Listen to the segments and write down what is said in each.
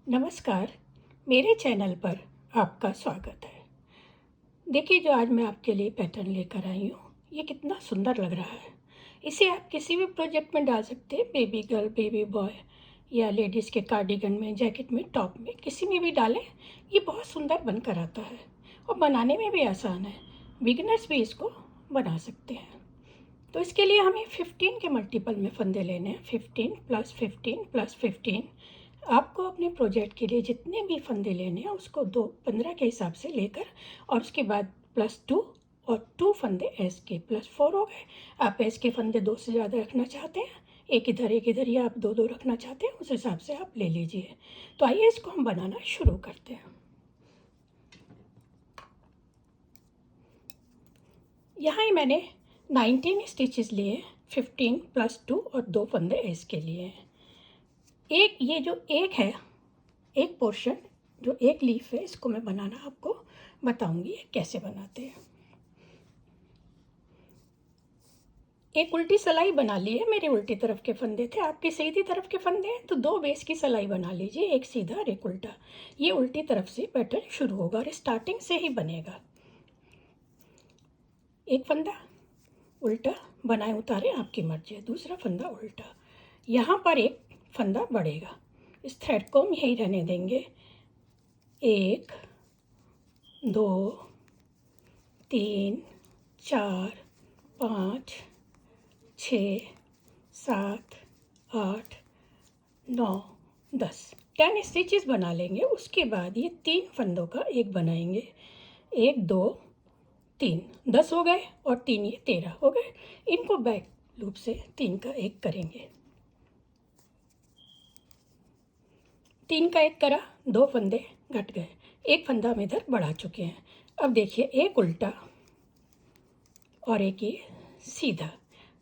नमस्कार, मेरे चैनल पर आपका स्वागत है। देखिए, जो आज मैं आपके लिए पैटर्न लेकर आई हूँ, ये कितना सुंदर लग रहा है। इसे आप किसी भी प्रोजेक्ट में डाल सकते हैं, बेबी गर्ल, बेबी बॉय या लेडीज़ के कार्डिगन में, जैकेट में, टॉप में, किसी में भी डालें। ये बहुत सुंदर बनकर आता है और बनाने में भी आसान है। बिगिनर्स भी इसको बना सकते हैं। तो इसके लिए हमें 15 के मल्टीपल में फंदे लेने हैं। 15 प्लस 15 प्लस 15। आपको अपने प्रोजेक्ट के लिए जितने भी फंदे लेने हैं उसको 15 के हिसाब से लेकर, और उसके बाद +2 और 2 फंदे एस के, +4 हो गए। आप एस के फंदे 2 से ज़्यादा रखना चाहते हैं, एक इधर या आप 2 रखना चाहते हैं, उस हिसाब से आप ले लीजिए। तो आइए इसको हम बनाना शुरू करते हैं। यहाँ मैंने 19 स्टिचेस लिए, 15 +2 और 2 फंदे एस के लिए हैं। ये जो एक पोर्शन, जो एक लीफ है, इसको मैं बनाना आपको बताऊंगी कैसे बनाते हैं। एक उल्टी सिलाई बना ली है। मेरे उल्टी तरफ के फंदे थे, आपके सीधी तरफ के फंदे हैं तो 2 बेस की सिलाई बना लीजिए, एक सीधा और एक उल्टा। ये उल्टी तरफ से पैटर्न शुरू होगा और स्टार्टिंग से ही बनेगा। एक फंदा उल्टा बनाए उतारे, आपकी मर्जी है। दूसरा फंदा उल्टा, यहाँ पर एक फंदा बढ़ेगा। इस थ्रेड को हम यही रहने देंगे। 1 2 3 4 5 6 7 8 9 10 10 स्टिचेस बना लेंगे। उसके बाद ये 3 फंदों का एक बनाएंगे। 1 2 3, 10 हो गए और 3 ये 13 हो गए। इनको बैक लूप से 3 का एक करेंगे। 3 का एक करा, 2 फंदे घट गए, एक फंदा हम इधर बढ़ा चुके हैं। अब देखिए, एक उल्टा और एक ये सीधा,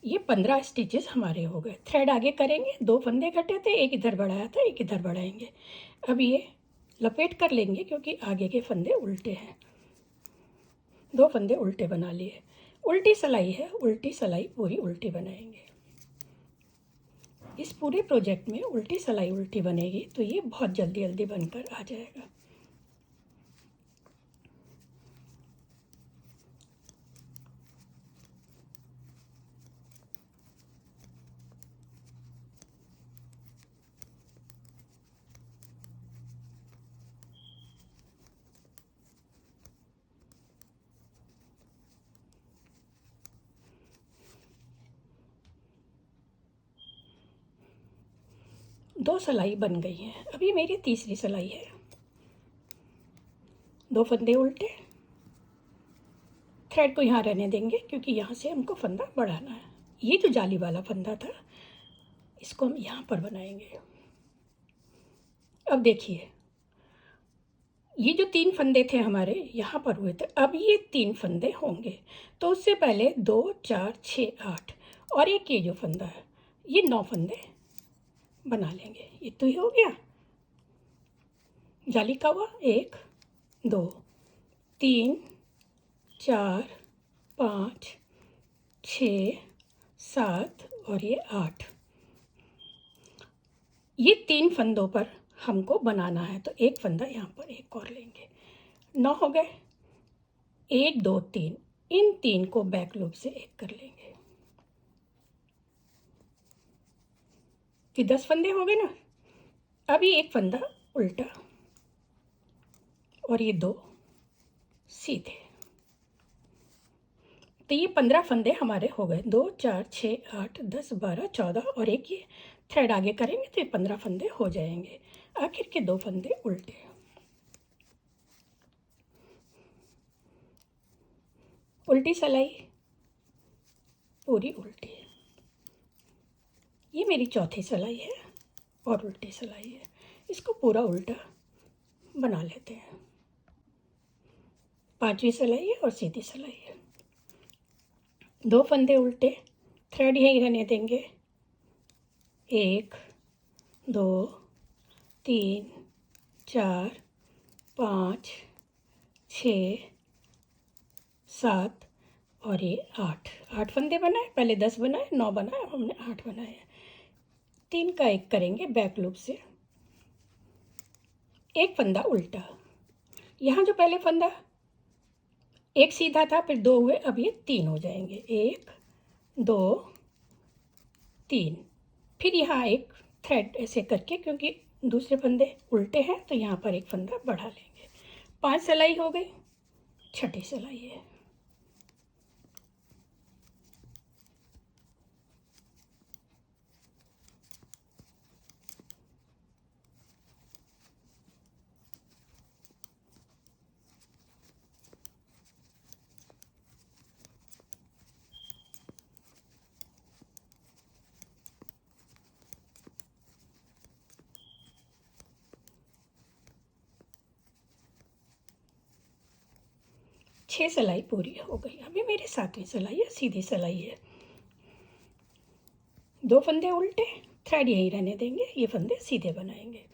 ये 15 स्टिचेस हमारे हो गए। थ्रेड आगे करेंगे, 2 फंदे घटे थे, एक इधर बढ़ाया था, एक इधर बढ़ाएंगे। अब ये लपेट कर लेंगे क्योंकि आगे के फंदे उल्टे हैं। 2 फंदे उल्टे बना लिए। उल्टी सिलाई है, उल्टी सिलाई पूरी उल्टी बनाएंगे। इस पूरे प्रोजेक्ट में उल्टी सिलाई उल्टी बनेगी तो ये बहुत जल्दी जल्दी बनकर आ जाएगा। दो सिलाई बन गई है। अभी मेरी तीसरी सिलाई है। 2 फंदे उल्टे, थ्रेड को यहाँ रहने देंगे क्योंकि यहाँ से हमको फंदा बढ़ाना है। ये जो जाली वाला फंदा था, इसको हम यहाँ पर बनाएंगे। अब देखिए, ये जो 3 फंदे थे हमारे यहाँ पर हुए थे, अब ये 3 फंदे होंगे। तो उससे पहले 2 4 6 8 और एक ये जो फंदा है, ये 9 फंदे बना लेंगे। ये तो ही हो गया। जाली का हुआ 1 2 3 4 5 6 7 और ये 8। ये 3 फंदों पर हमको बनाना है तो एक फंदा यहाँ पर एक और लेंगे। 9 हो गए। 1 2 3, इन 3 को बैक लूप से एक कर लेंगे। ये 10 फंदे हो गए ना। अभी एक फंदा उल्टा और ये 2 सीधे, तो ये 15 फंदे हमारे हो गए। 2 4 6 8 10 12 14 और एक ये थ्रेड आगे करेंगे तो ये 15 फंदे हो जाएंगे। आखिर के 2 फंदे उल्टे, उल्टी सिलाई पूरी उल्टी। ये मेरी चौथी सिलाई है और उल्टी सिलाई है। इसको पूरा उल्टा बना लेते हैं। 5वीं सिलाई है और सीधी सिलाई है। 2 फंदे उल्टे, थ्रेड यहीं रहने देंगे। 1 2 3 4 5 6 7 और ये 8 फंदे बनाए। पहले 10 बनाए, 9 बनाए, अब हमने 8 बनाए। 3 का एक करेंगे बैक लूप से। एक फंदा उल्टा। यहाँ जो पहले फंदा एक सीधा था, फिर दो हुए, अब ये तीन हो जाएंगे, एक दो तीन। फिर यहाँ एक थ्रेड ऐसे करके, क्योंकि दूसरे फंदे उल्टे हैं तो यहाँ पर एक फंदा बढ़ा लेंगे। 5 सिलाई हो गई, छठी सिलाई है। छह सिलाई पूरी हो गई। अभी मेरी 7वीं सिलाई है, सीधी सिलाई है। दो फंदे उल्टे, थ्रेड यहीं रहने देंगे, ये फंदे सीधे बनाएंगे।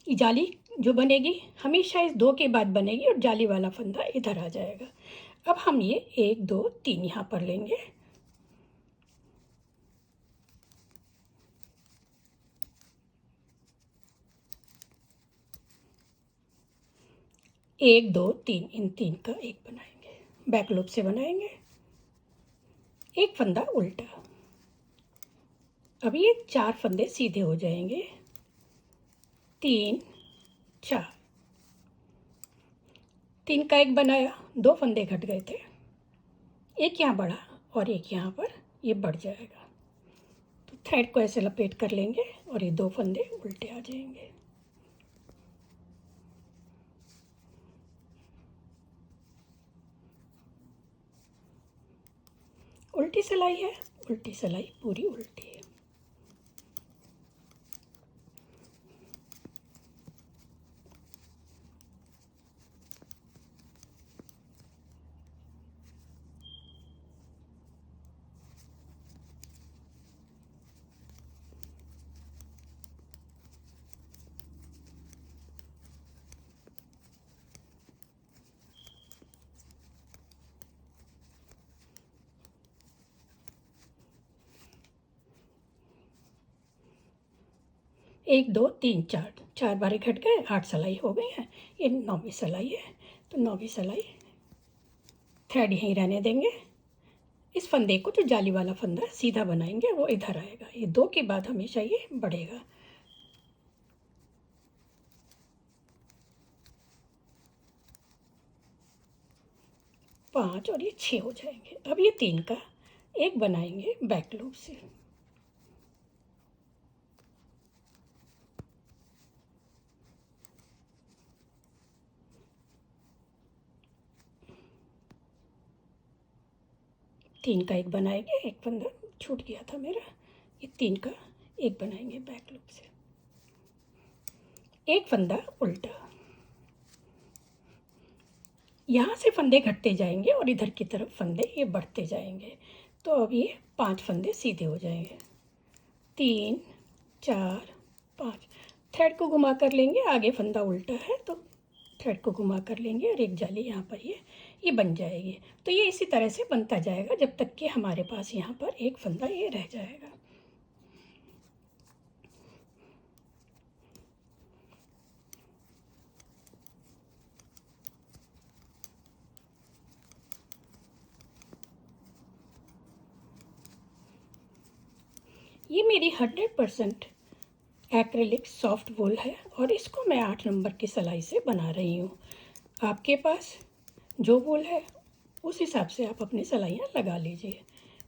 ये जाली जो बनेगी हमेशा इस दो के बाद बनेगी और जाली वाला फंदा इधर आ जाएगा। अब हम ये 1 2 3 यहाँ पर लेंगे। एक दो तीन, इन तीन का एक बनाएंगे, बैक लूप से बनाएंगे। एक फंदा उल्टा। अब ये 4 फंदे सीधे हो जाएंगे, 3 4। 3 का एक बनाया, 2 फंदे घट गए थे, एक यहाँ बढ़ा और एक यहाँ पर ये बढ़ जाएगा। तो थ्रेड को ऐसे लपेट कर लेंगे और ये 2 फंदे उल्टे आ जाएंगे। उल्टी सिलाई है, उल्टी सिलाई पूरी उल्टी है। एक दो तीन चार, 4 बारी घट गए, 8 सिलाई हो गई है। ये 9वीं सिलाई है। तो 9वीं सिलाई थ्रेड यहीं रहने देंगे। इस फंदे को, जो जाली वाला फंदा सीधा बनाएंगे, वो इधर आएगा। ये 2 के बाद हमेशा ये बढ़ेगा। पाँच और ये 6 हो जाएंगे। अब ये 3 का एक बनाएंगे बैक लूप से। तीन का एक बनाएंगे, एक फंदा छूट गया था मेरा। ये 3 का एक बनाएंगे बैक लूप से। एक फंदा उल्टा। यहाँ से फंदे घटते जाएंगे और इधर की तरफ फंदे ये बढ़ते जाएंगे। तो अब ये 5 फंदे सीधे हो जाएंगे, 3 4 5। थ्रेड को घुमा कर लेंगे, आगे फंदा उल्टा है तो थ्रेड को घुमा कर लेंगे और एक जाली यहाँ पर ये बन जाएगी। तो ये इसी तरह से बनता जाएगा जब तक कि हमारे पास यहाँ पर एक फंदा ये रह जाएगा। ये मेरी 100% एक्रेलिक सॉफ्ट वूल है और इसको मैं 8 नंबर की सिलाई से बना रही हूँ। आपके पास जो वूल है उस हिसाब से आप अपनी सिलाइयाँ लगा लीजिए।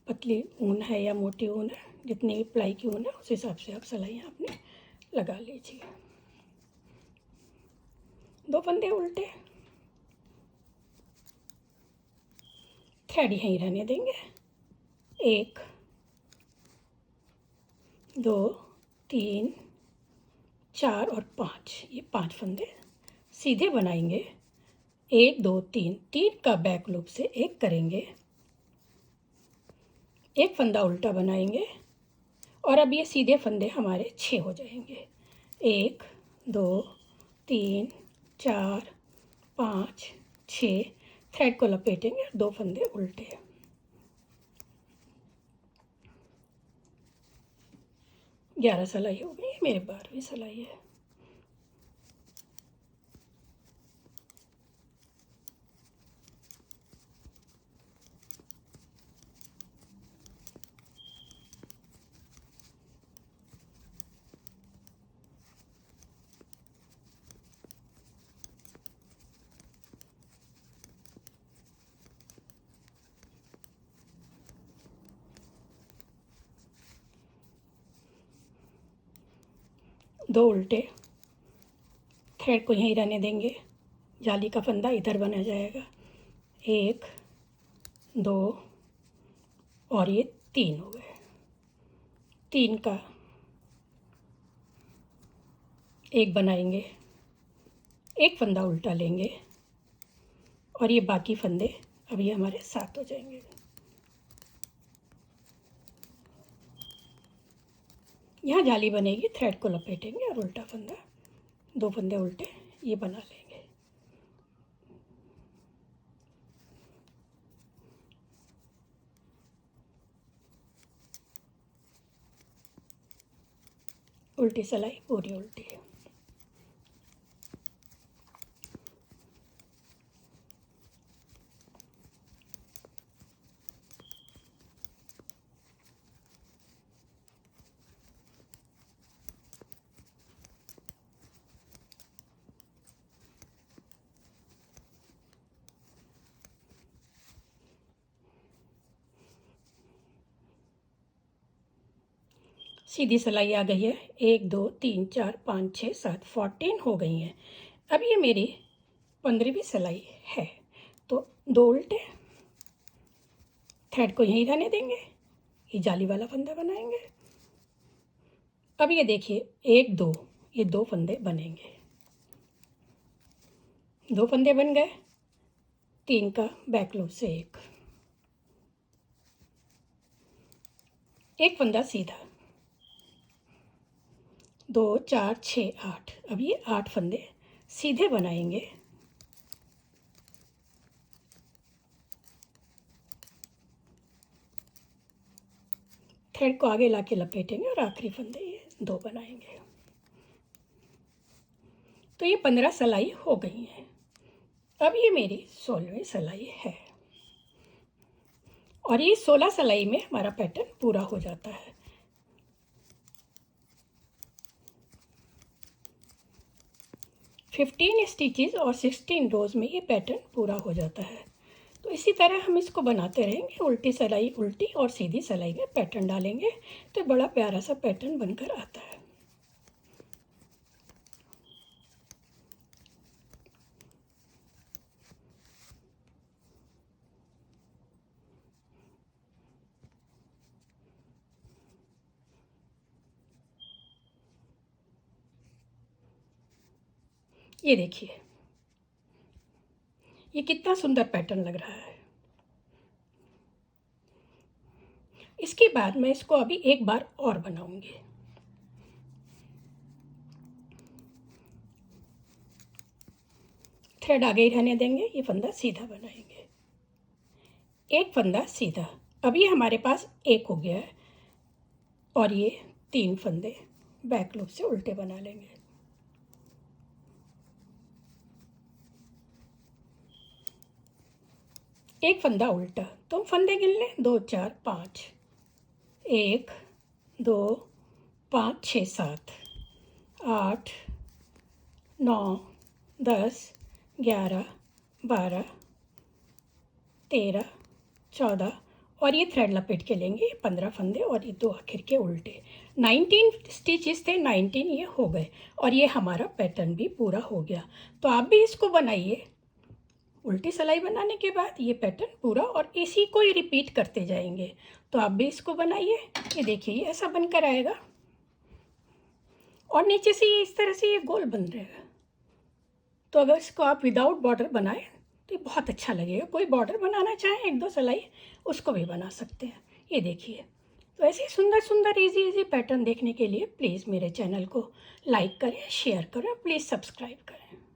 पतली ऊन है या मोटी ऊन है, जितनी भी प्लाई की ऊन है उस हिसाब से आप सिलाइयाँ अपने लगा लीजिए। 2 फंदे उल्टे, थ्रेड यहीं रहने देंगे। 1 2 3 4 और 5, ये 5 फंदे सीधे बनाएंगे। 1 2 3, 3 का बैक लूप से एक करेंगे, एक फंदा उल्टा बनाएंगे और अब ये सीधे फंदे हमारे 6 हो जाएंगे। 1 2 3 4 5 6। थ्रेड को लपेटेंगे, 2 फंदे उल्टे। 11 सिलाई हो गई, मेरे 12वीं सिलाई है। दो उल्टे, थ्रेड को यहीं रहने देंगे, जाली का फंदा इधर बना जाएगा। 1 2 और ये 3 हो गए। 3 का एक बनाएंगे, एक फंदा उल्टा लेंगे और ये बाकी फंदे अभी हमारे 7 हो जाएंगे। यहाँ जाली बनेगी, थ्रेड को लपेटेंगे और उल्टा फंदा, 2 फंदे उल्टे ये बना लेंगे। उल्टी सिलाई पूरी उल्टी है। सीधी सिलाई आ गई है। 1 2 3 4 5 6 7 14 हो गई हैं। अब ये मेरी 15वीं सिलाई है। तो 2 उल्टे, थ्रेड को यहीं रहने देंगे, ये जाली वाला फंदा बनाएंगे। अब ये देखिए 1 2, ये 2 फंदे बनेंगे, 2 फंदे बन गए। 3 का बैक लूप से एक फंदा सीधा, 2 4 6 8। अब ये 8 फंदे सीधे बनाएंगे। थ्रेड को आगे लाके लपेटेंगे और आखिरी फंदे ये 2 बनाएंगे। तो ये 15 सिलाई हो गई है। अब ये मेरी 16वीं सिलाई है और ये 16 सिलाई में हमारा पैटर्न पूरा हो जाता है। फिफ्टीन स्टिचेस और 16 रोज में ये पैटर्न पूरा हो जाता है। तो इसी तरह हम इसको बनाते रहेंगे। उल्टी सिलाई उल्टी और सीधी सिलाई में पैटर्न डालेंगे तो बड़ा प्यारा सा पैटर्न बनकर आता है। ये देखिए, ये कितना सुंदर पैटर्न लग रहा है। इसके बाद मैं इसको अभी एक बार और बनाऊंगी। थ्रेड आगे ही रहने देंगे, ये फंदा सीधा बनाएंगे, एक फंदा सीधा। अभी हमारे पास एक हो गया है और ये 3 फंदे बैक लूप से उल्टे बना लेंगे। एक फंदा उल्टा, तो फंदे गिन लें, 2 4 5, 1 2 5 6 7 8 9 10 11 12 13 14 और ये थ्रेड लपेट के लेंगे 15 फंदे और ये 2 आखिर के उल्टे। 19 स्टिचेस थे, 19 ये हो गए और ये हमारा पैटर्न भी पूरा हो गया। तो आप भी इसको बनाइए। उल्टी सिलाई बनाने के बाद ये पैटर्न पूरा, और इसी को ही रिपीट करते जाएंगे। तो आप भी इसको बनाइए। ये देखिए, ये ऐसा बनकर आएगा और नीचे से ये इस तरह से ये गोल बन रहेगा। तो अगर इसको आप विदाउट बॉर्डर बनाएं तो ये बहुत अच्छा लगेगा। कोई बॉर्डर बनाना चाहे 1 2 सिलाई, उसको भी बना सकते हैं। ये देखिए, तो ऐसे सुंदर सुंदर इजी पैटर्न देखने के लिए प्लीज़ मेरे चैनल को लाइक करें, शेयर करें, प्लीज़ सब्सक्राइब करें।